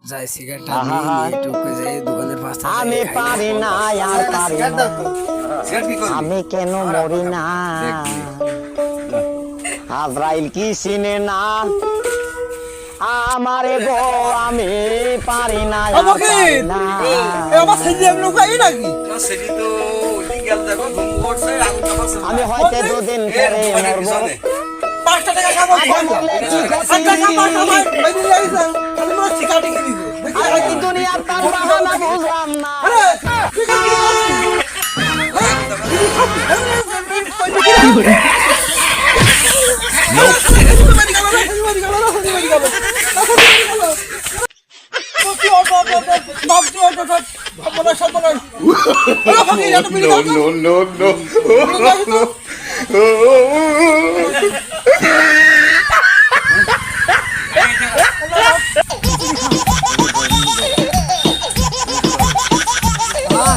যাই সিগারেটটা নিয়ে টুকে যাই দোকানের পাশে আমি পারি না আর পারি না আমি কেন মরি না আজরাইল কি চিনে না আমারে গো আমি পারি না আর পারি না আমি হয়তো দুদিন পরে মরবো আরে কি দুনিয়ার তার বাহানা বুঝলাম না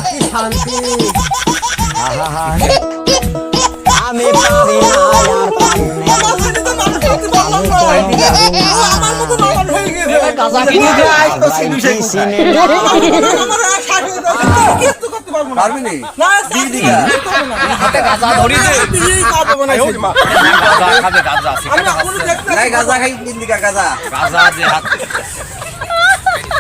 কি শান্তি আমি পারি না আর পারি গাঁজা খাই গাঁজা